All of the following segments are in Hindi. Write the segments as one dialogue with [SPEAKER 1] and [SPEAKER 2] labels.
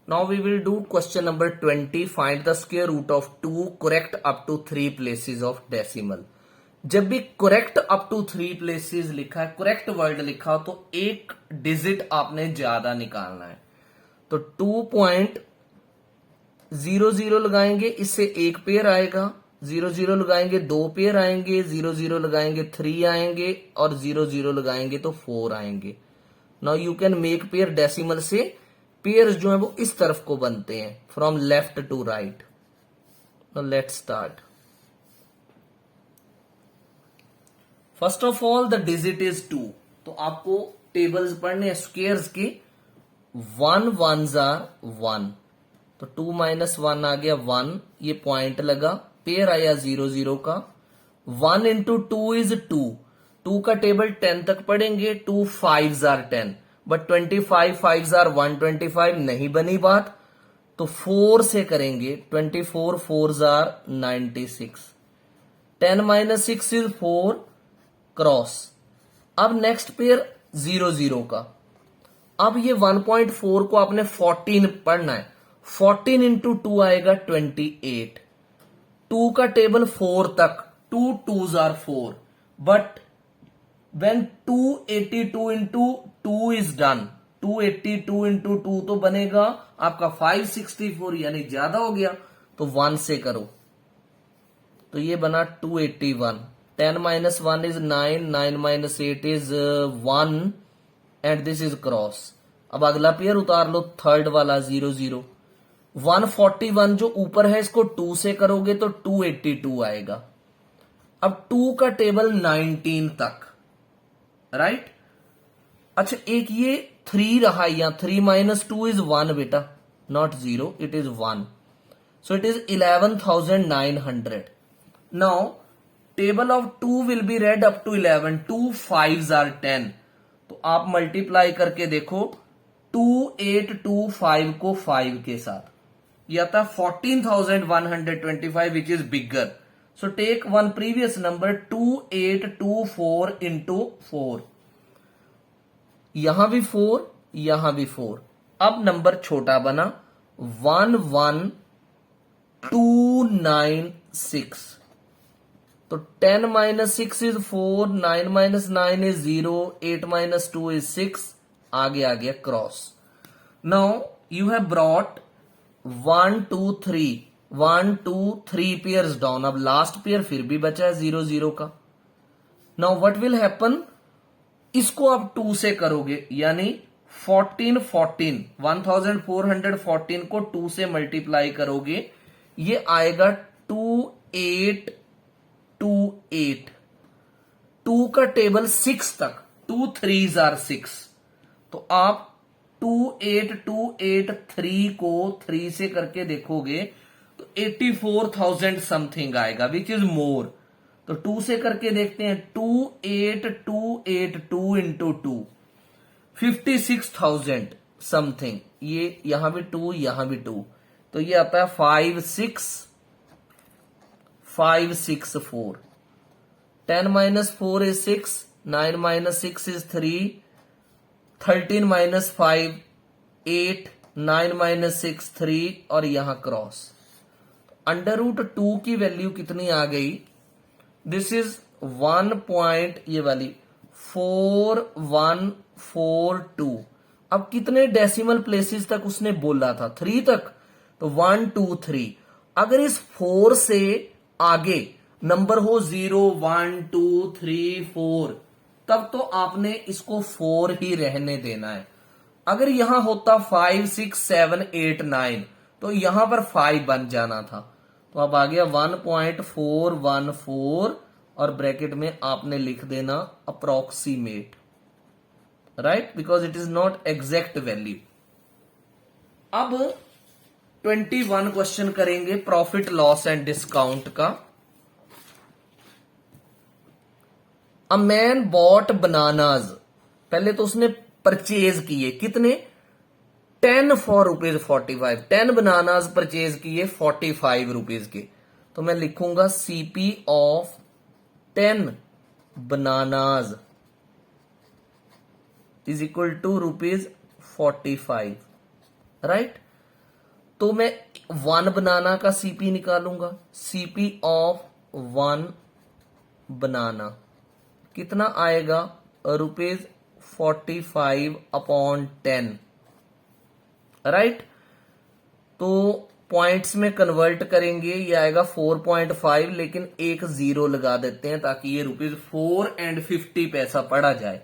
[SPEAKER 1] Now we will do question number 20. Find the square root of 2 correct up to 3 places of decimal. जब भी correct up to 3 places लिखा है, correct word लिखा हो तो एक डिजिट आपने ज्यादा निकालना है. तो 2.00 लगाएंगे, इससे एक पेयर आएगा. 00 लगाएंगे 2 पेयर आएंगे. 00 लगाएंगे 3 आएंगे और 00 लगाएंगे तो 4 आएंगे. Now you can make pair decimal से. पेयर्स जो है वो इस तरफ को बनते हैं, from left to right. Let's start. First of all the digit is 2. तो आपको टेबल्स पढ़ने हैं स्क्वेयर्स के. 1 1s आर 1. तो 2 माइनस 1 आ गया 1. ये पॉइंट लगा. पेयर आया 0 का. 1 इंटू 2 इज 2. 2 का टेबल 10 तक पढ़ेंगे. 2 5s are 10. But 25 5s are 125. नहीं बनी बात. तो 4 से करेंगे. 24 4s are 96. 10 minus 6 is 4. Cross. अब नेक्स्ट पेयर 0 का. अब ये 1.4 को आपने 14 पढ़ना है. 14 इंटू 2 आएगा 28. 2 का टेबल 4 तक. 2 2s are 4. But when 282 into 2 is done, 282 into 2 तो बनेगा आपका 564, यानी ज्यादा हो गया. तो 1 से करो तो ये बना 281. 10 minus 1 is 9. 9 minus 8 is 1 and this is cross. अब अगला पेयर उतार लो, थर्ड वाला 0 141 जो ऊपर है इसको 2 से करोगे तो 282 आएगा. अब 2 का टेबल 19 तक. राइट अच्छा, एक ये 3 रहा यहां. 3 माइनस 2 इज 1 बेटा, not 0. It is 1. So it is 11,900. Now table of 2 will be read up to 11. 2 5s are 10. तो आप मल्टीप्लाई करके देखो. 2825 को 5 के साथ यह था 14,125 which is bigger. So take one previous number 2824 into 4. यहां भी 4, यहां भी 4. अब नंबर छोटा बना 11296. तो 10 minus 6 is 4. 9 minus 9 is 0. 8 minus 2 is 6. आगे आ गया cross. Now you have brought 1 2 3 1 2 3 pairs down. अब लास्ट पेयर फिर भी बचा है 0 का. नाउ व्हाट विल हैपन, इसको आप 2 से करोगे यानी 1414 को 2 से मल्टीप्लाई करोगे. ये आएगा 2828. 2 का टेबल 6 तक. 2 3s आर 6. तो आप 28283 को 3 से करके देखोगे तो 84,000 समथिंग आएगा विच इज मोर. तो 2 से करके देखते हैं. 28282 इंटू 2 56,000 समथिंग. ये यहां भी 2 यहां भी 2. तो ये आता है 56564. 10 minus 4 is 6. 9 minus 6 is 3. 13 minus 5 8. 9 minus 6 3 और यहां क्रॉस. अंडर रूट 2 की वैल्यू कितनी आ गई. दिस इज 1 पॉइंट ये वाली 4142. अब कितने डेसिमल प्लेसेस तक उसने बोला था, 3 तक. तो 1 2 3. अगर इस 4 से आगे नंबर हो 0 1 2 3 4 तब तो आपने इसको 4 ही रहने देना है. अगर यहां होता 5 6 7 8 9 तो यहां पर 5 बन जाना था. तो अब आ गया 1.414 और ब्रैकेट में आपने लिख देना approximate. Right, because it is not exact value. अब 21 क्वेश्चन करेंगे प्रॉफिट लॉस एंड डिस्काउंट का. A man bot bananas. पहले तो उसने परचेज किए कितने, 10 for ₹45. 10 बनानाज परचेज किए 45 रुपीज के. तो मैं लिखूंगा CP of 10 bananas is equal to ₹45. Right. तो मैं 1 बनाना का सीपी निकालूंगा। सीपी ऑफ 1 बनाना कितना आएगा, ₹45/10, राइट। तो पॉइंट्स में कन्वर्ट करेंगे, ये आएगा 4.5, लेकिन एक जीरो लगा देते हैं ताकि ये ₹4.50 पड़ा जाए।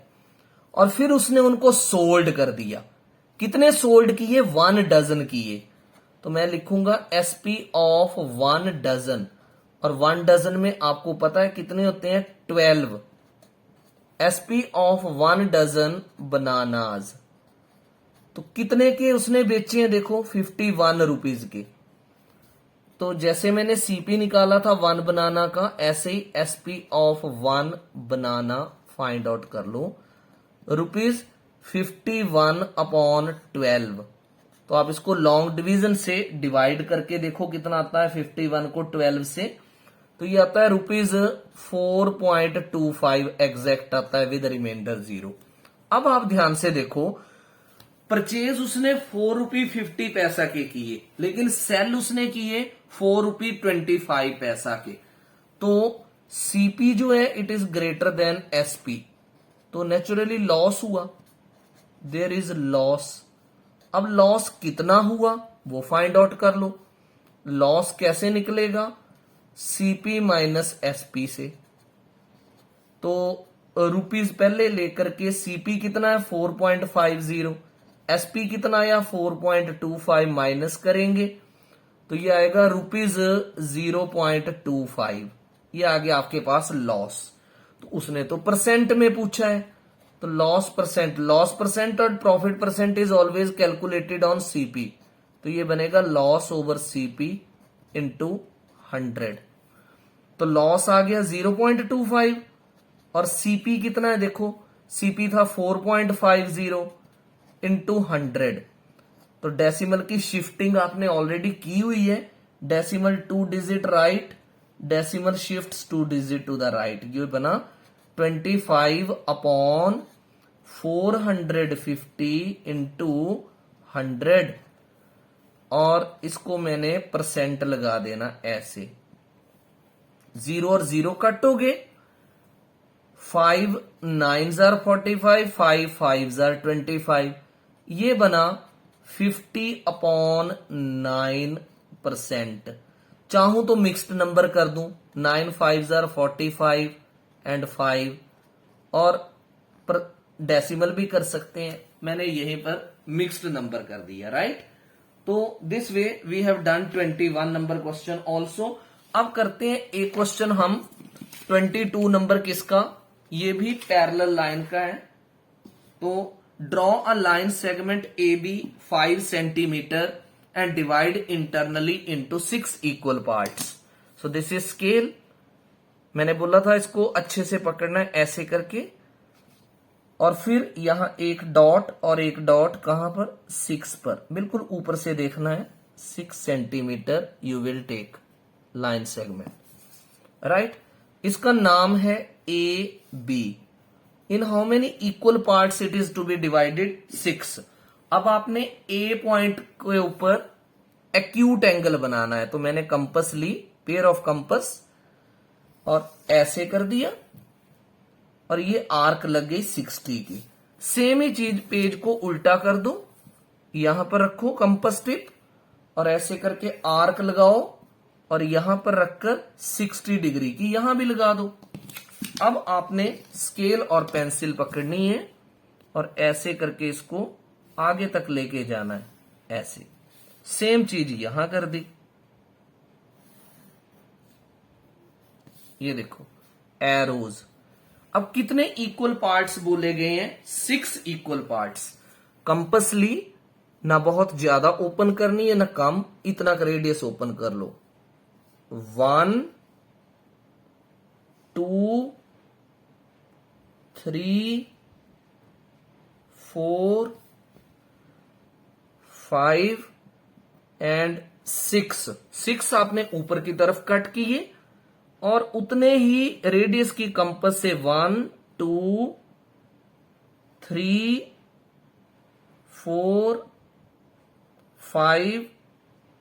[SPEAKER 1] और फिर उसने उनको सोल्ड कर दिया। कितने सोल्ड किए, 1 डजन किए। तो मैं लिखूंगा एसपी ऑफ 1 डजन, और 1 डजन में आपको पता है कितने होते हैं, 12। एसपी ऑफ 1 डजन बनानाज, तो कितने के उसने बेचे हैं, देखो 51 रुपीज के। तो जैसे मैंने सीपी निकाला था 1 बनाना का, ऐसे ही SP of 1 banana find out कर लो, ₹51/12। तो आप इसको लॉन्ग डिवीजन से डिवाइड करके देखो कितना आता है 51 को 12 से, तो ये आता है ₹4.25 एग्जैक्ट आता है विद रिमाइंडर 0। अब आप ध्यान से देखो, परचेज उसने ₹4.50 के किए, लेकिन सेल उसने किए ₹4.25 के। तो सीपी जो है it is greater than SP, तो नेचुरली लॉस हुआ, देयर इज लॉस। अब लॉस कितना हुआ वो फाइंड आउट कर लो। लॉस कैसे निकलेगा, सीपी माइनस एसपी से। तो रुपीज पहले लेकर के सीपी कितना है 4.50, एसपी कितना आया 4.25, माइनस करेंगे तो ये आएगा ₹0.25। ये आ गया आपके पास लॉस। तो उसने तो परसेंट में पूछा है, तो लॉस परसेंट और profit percent is always calculated on CP, तो ये बनेगा लॉस ओवर सीपी इंटू 100। तो लॉस आ गया 0.25, और सीपी कितना है देखो, सीपी था 4.50 इंटू 100। तो डेसिमल की शिफ्टिंग आपने ऑलरेडी की हुई है, decimal 2 digit right, decimal shift 2 digit to the right, ये बना 25/450 इंटू 100, और इसको मैंने परसेंट लगा देना ऐसे, 0 और 0 कट हो गए, 5 9s are 45, 5 5s are 25, ये बना 50/9%। चाहूं तो मिक्स्ड नंबर कर दूं, 9 5s are 45 एंड 5, और डेसिमल भी कर सकते हैं, मैंने यहीं पर मिक्स्ड नंबर कर दिया, राइट। तो this way we have done 21 number question also. अब करते हैं एक क्वेश्चन हम 22 नंबर किसका, ये भी पैरेलल लाइन का है। तो draw a line segment A B 5 centimetre and divide internally into 6 equal parts. So this is scale. मैंने बोला था इसको अच्छे से पकड़ना है ऐसे करके, और फिर यहां एक डॉट और एक डॉट कहां पर, 6 पर, बिल्कुल ऊपर से देखना है। 6 centimetre you will take line segment, right. इसका नाम है A B. In how many equal parts it is to be divided, 6। अब आपने ए पॉइंट के ऊपर एक्यूट एंगल बनाना है, तो मैंने कंपस ली, पेयर ऑफ कंपस, और ऐसे कर दिया, और ये आर्क लग गई 60 की। सेम ही चीज पेज को उल्टा कर दो, यहां पर रखो कंपस टिप, और ऐसे करके आर्क लगाओ, और यहां पर रखकर 60 डिग्री की यहां भी लगा दो। अब आपने स्केल और पेंसिल पकड़नी है, और ऐसे करके इसको आगे तक लेके जाना है, ऐसे। सेम चीज यहां कर दी, ये देखो एरोज। अब कितने इक्वल पार्ट्स बोले गए हैं, 6 इक्वल पार्ट्स। कंपस ली, ना बहुत ज्यादा ओपन करनी है ना कम, इतना का रेडियस ओपन कर लो। 1 2 3 4 5 एंड 6 आपने ऊपर की तरफ कट किए, और उतने ही रेडियस की कंपस से 1 2 3 4 5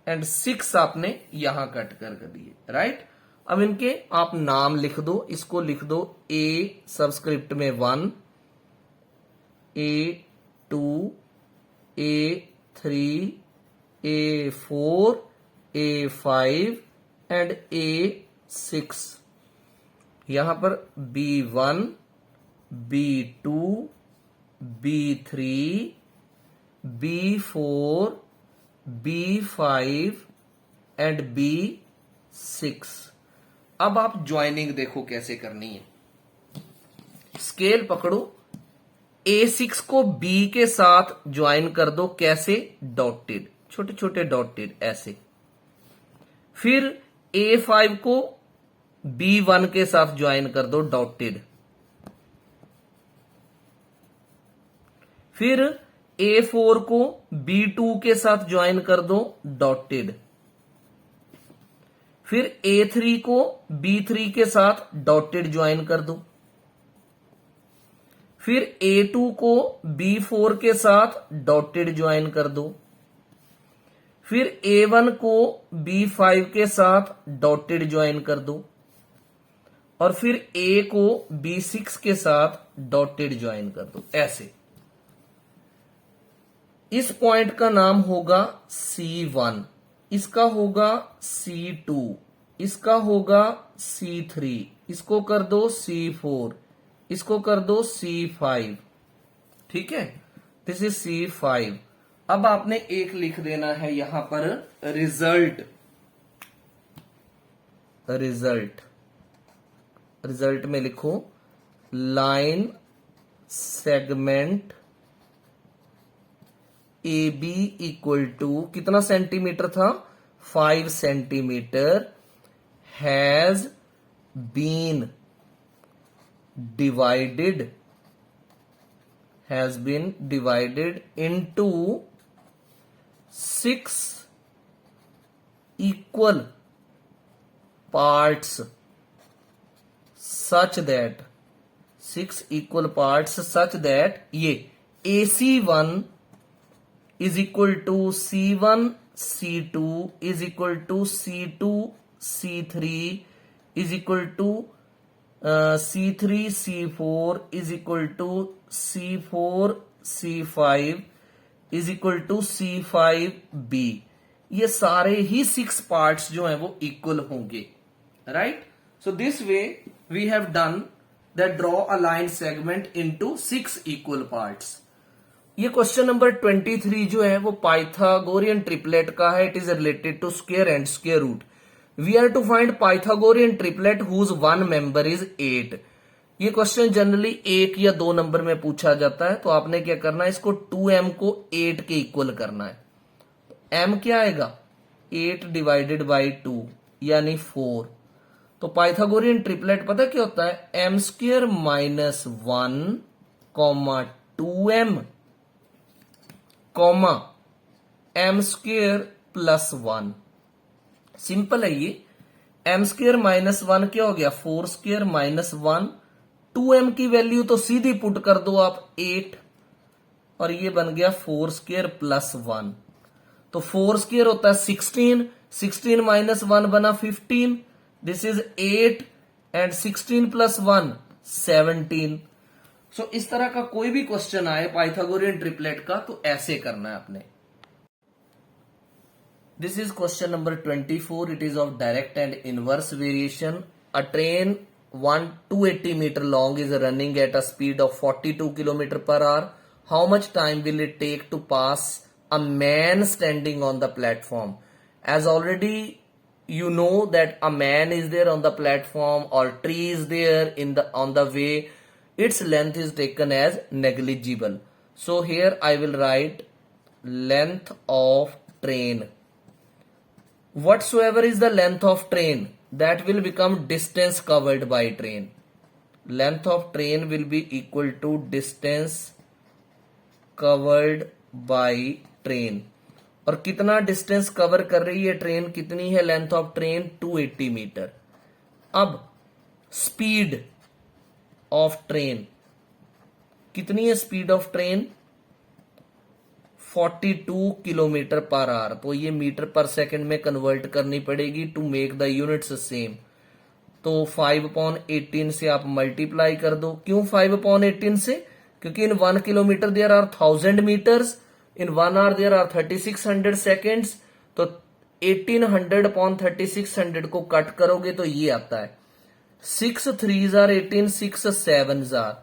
[SPEAKER 1] एंड 6 आपने यहां कट कर दिए, राइट। अब इनके आप नाम लिख दो, इसको लिख दो ए सबस्क्रिप्ट में 1, A2, A3, A4, A5 and A6। यहां पर B1, B2, B3, B4, B5 and B6। अब आप ज्वाइनिंग देखो कैसे करनी है। स्केल पकड़ो, A6 को B के साथ ज्वाइन कर दो, कैसे? डॉटेड, छोटे छोटे डॉटेड ऐसे। फिर A5 को B1 के साथ ज्वाइन कर दो, डॉटेड। फिर A4 को B2 के साथ ज्वाइन कर दो, डॉटेड। फिर A3 को B3 के साथ डॉटेड ज्वाइन कर दो। फिर A2 को B4 के साथ डॉटेड ज्वाइन कर दो। फिर A1 को B5 के साथ डॉटेड ज्वाइन कर दो। और फिर A को B6 के साथ डॉटेड ज्वाइन कर दो, ऐसे। इस पॉइंट का नाम होगा C1, इसका होगा C2, इसका होगा C3, इसको कर दो C4, इसको कर दो C5, ठीक है। This is C5। अब आपने एक लिख देना है यहां पर रिजल्ट। रिजल्ट में लिखो line segment AB equal to कितना सेंटीमीटर था? 5 centimetre has been divided into 6 equal parts such that ये AC1 is equal to C1 C2 is equal to C2 C3 is equal to C3 C4 is equal to C4 C5 is equal to C5B। ये सारे ही 6 पार्ट्स जो हैं वो इक्वल होंगे, right. So this way we have done that draw a line segment into 6 equal parts. ये क्वेश्चन नंबर 23 जो है वो पाइथागोरियन ट्रिपलेट का है। It is related to square and square root. We are to find Pythagorean triplet whose one member is 8। ये क्वेश्चन जनरली 1 या 2 नंबर में पूछा जाता है। तो आपने क्या करना है, इसको 2m को 8 के इक्वल करना है। m क्या आएगा? 8 डिवाइडेड बाई 2 यानी 4। तो पाइथागोरियन ट्रिपलेट पता क्या होता है? m square minus 1 comma 2m comma m square plus 1। Simple है ये। m स्क्वायर माइनस 1 क्या हो गया? 4 स्क्वायर माइनस 1। 2m की वैल्यू तो सीधी पुट कर दो आप 8, और ये बन गया 4 स्क्वायर प्लस 1। तो 4 स्क्वायर होता है 16, 16 माइनस 1 बना 15। This is 8 and 16 plus 1 17। सो इस तरह का कोई भी क्वेश्चन आए पाइथागोरियन ट्रिपलेट का तो ऐसे करना है आपने। This is question number 24। It is of direct and inverse variation. A train 280 metre long is running at a speed of 42 kilometer per hour. How much time will it take to pass a man standing on the platform? As already you know that a man is there on the platform or tree is there on the way, its length is taken as negligible. So here I will write length of train. Whatsoever is the length of train, that will become distance covered by train. Length of train will be equal to distance covered by train. और कितना डिस्टेंस कवर कर रही है ट्रेन? कितनी है लेंथ ऑफ ट्रेन? 280 मीटर। अब स्पीड ऑफ ट्रेन कितनी है? Speed of train 42 kilometre per hour. तो ये मीटर पर सेकंड में कन्वर्ट करनी पड़ेगी to make the units same. तो 5/18 से आप मल्टीप्लाई कर दो। क्यों 5/18 से? क्योंकि in 1 kilometre there are 1000 metres, in 1 hour there are 3600 seconds. तो 1800/3600 को कट करोगे तो ये आता है 6 3s are 18, 6 7s are,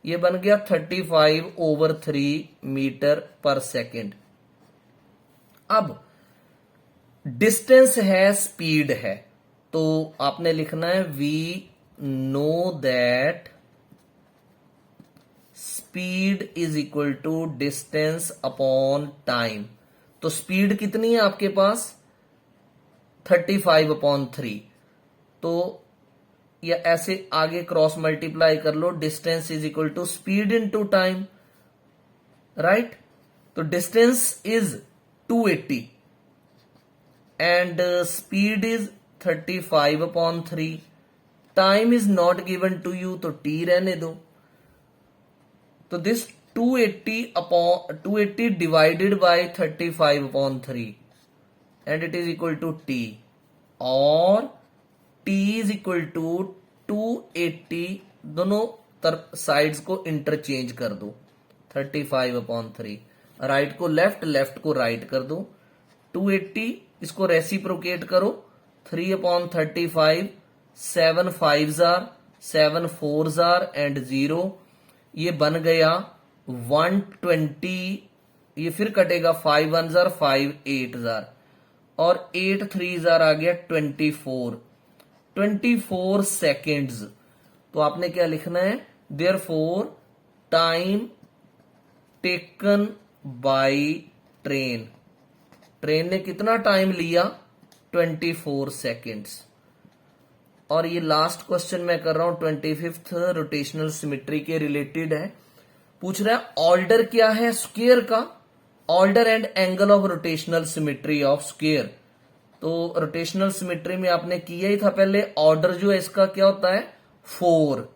[SPEAKER 1] ये बन गया 35/3 मीटर पर सेकेंड। अब डिस्टेंस है, स्पीड है, तो आपने लिखना है we know that speed is equal to distance upon time. तो स्पीड कितनी है आपके पास? 35/3। तो या ऐसे आगे क्रॉस मल्टीप्लाई कर लो, distance is equal to speed into time, right. तो distance is 280 and speed is 35/3। Time is not given to you, तो टी रहने दो। तो this 280 divided by 35/3 and it is equal to T, और t इज इक्वल टू 280, दोनों तरफ साइड्स को इंटरचेंज कर दो। 35/3, राइट को लेफ्ट, लेफ्ट को राइट कर दो। 280 इसको रेसिप्रोकेट करो, 3/35, 7 5s are, 7 4s are and 0, ये बन गया 120। ये फिर कटेगा, 5 1s are, 5 8s are, और 8 3s are आ गया 24 सेकेंड्स। तो आपने क्या लिखना है? Therefore time taken by train, train ने कितना टाइम लिया? 24 सेकेंड्स। और ये लास्ट क्वेश्चन मैं कर रहा हूं 25th रोटेशनल सिमेट्री के रिलेटेड है। पूछ रहा है ऑर्डर क्या है स्क्वायर का, order and angle of rotational symmetry of square. तो रोटेशनल सिमेट्री में आपने किया ही था पहले, ऑर्डर जो है इसका क्या होता है? 4,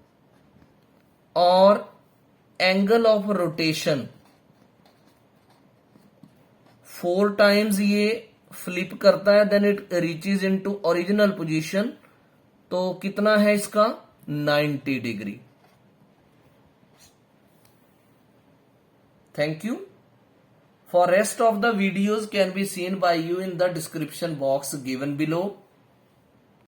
[SPEAKER 1] और एंगल ऑफ रोटेशन 4 टाइम्स ये फ्लिप करता है, then it reaches into original position. तो कितना है इसका? 90 degree. Thank you. For rest of the videos can be seen by you in the description box given below.